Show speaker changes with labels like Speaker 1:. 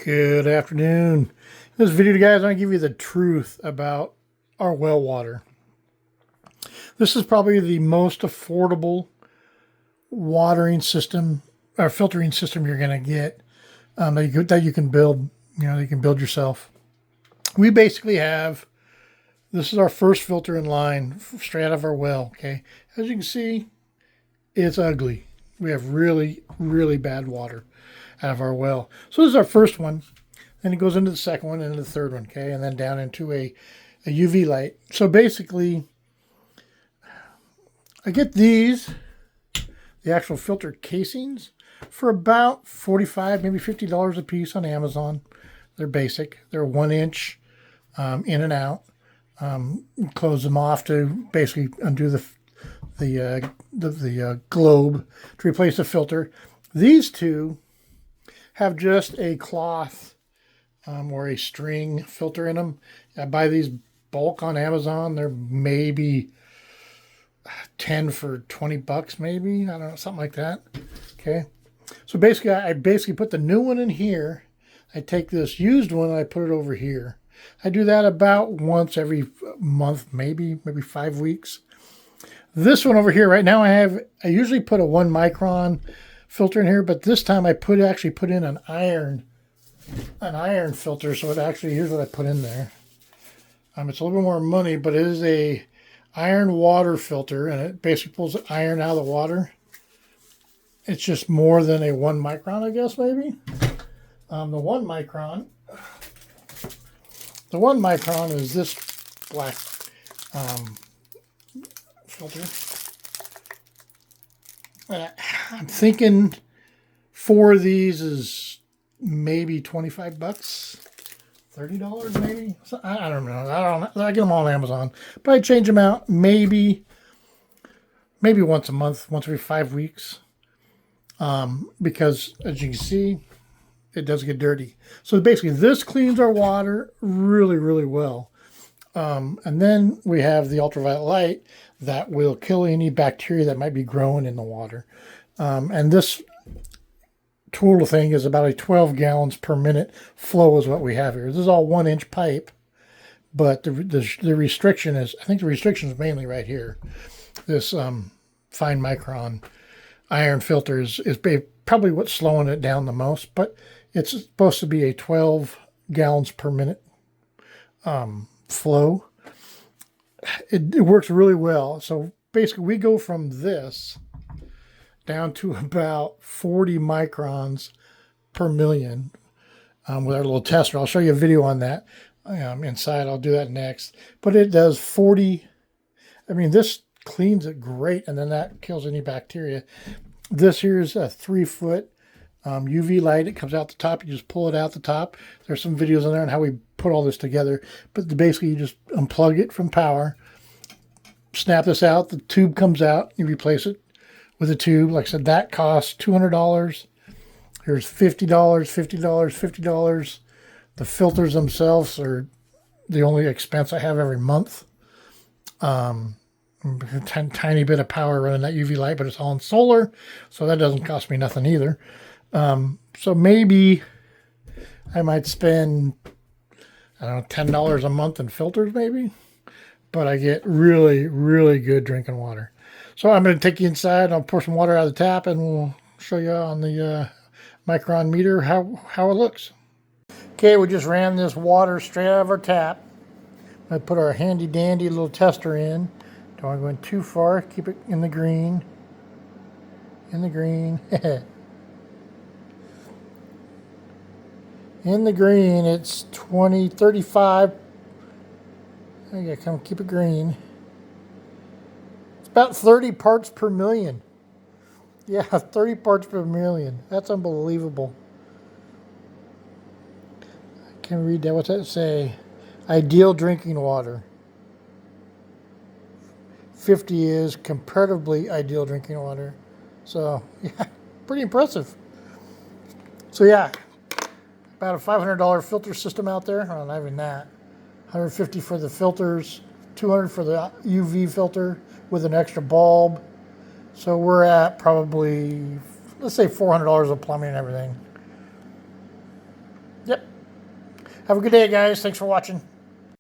Speaker 1: Good afternoon. In this video, guys, I'm going to give you the truth about our well water. This is probably the most affordable watering system or filtering system you're going to get that you can build. You can build yourself. We basically have, this is our first filter in line straight out of our well. Okay, as you can see, it's ugly. We have really, really bad water out of our well. So this is our first one. Then it goes into the second one and into the third one, okay? And then down into a UV light. So basically, I get these, the actual filter casings, for about $45, maybe $50 a piece on Amazon. They're basic. They're 1 inch in and out. Close them off to basically undo the globe to replace the filter. These two have just a cloth or a string filter in them. I buy these bulk on Amazon. They're maybe 10 for 20 bucks, maybe. I don't know, something like that. Okay. So basically, I put the new one in here. I take this used one and I put it over here. I do that about once every month, maybe 5 weeks. This one over here, right now I usually put a 1 micron filter in here, but this time I actually put in an iron filter. So here's what I put in there. It's a little bit more money, but it is a iron water filter, and it basically pulls the iron out of the water. It's just more than a 1 micron, I guess, maybe. The 1 micron is this black filter. I'm thinking 4 of these is maybe 25 bucks, $30 maybe. I don't know. I get them all on Amazon, but I change them out maybe once a month, once every 5 weeks, because as you can see, it does get dirty. So basically, this cleans our water really, really well. And then we have the ultraviolet light that will kill any bacteria that might be growing in the water. And this total thing is about a 12 gallons per minute flow is what we have here. This is all 1 inch pipe, but the restriction is, I think the restriction is mainly right here. This fine micron iron filter is probably what's slowing it down the most, but it's supposed to be a 12 gallons per minute flow. It works really well. So basically we go from this down to about 40 microns per million with our little tester. I'll show you a video on that inside. I'll do that next. But it does 40. I mean, this cleans it great, and then that kills any bacteria. This here is a 3-foot UV light. It comes out the top. You just pull it out the top. There's some videos in there on how we put all this together. But basically, you just unplug it from power, snap this out. The tube comes out. You replace it with a tube. Like I said, that costs $200. Here's $50, $50, $50. The filters themselves are the only expense I have every month. Tiny bit of power running that UV light, but it's all in solar, so that doesn't cost me nothing either. So maybe I might spend, I don't know, $10 a month in filters maybe, but I get really, really good drinking water. So I'm going to take you inside, and I'll pour some water out of the tap, and we'll show you on the micron meter how it looks. Okay, we just ran this water straight out of our tap. I put our handy dandy little tester in. Don't want to go in too far. Keep it in the green. In the green. In the green, it's 20, 35. I gotta come keep it green. It's about 30 parts per million. Yeah, 30 parts per million. That's unbelievable. I can't read that. What's that say? Ideal drinking water. 50 is comparatively ideal drinking water. So, yeah, pretty impressive. So, yeah, about a $500 filter system out there. Oh, not even that. $150 for the filters, $200 for the UV filter with an extra bulb. So we're at probably, let's say $400 of plumbing and everything. Yep. Have a good day, guys. Thanks for watching.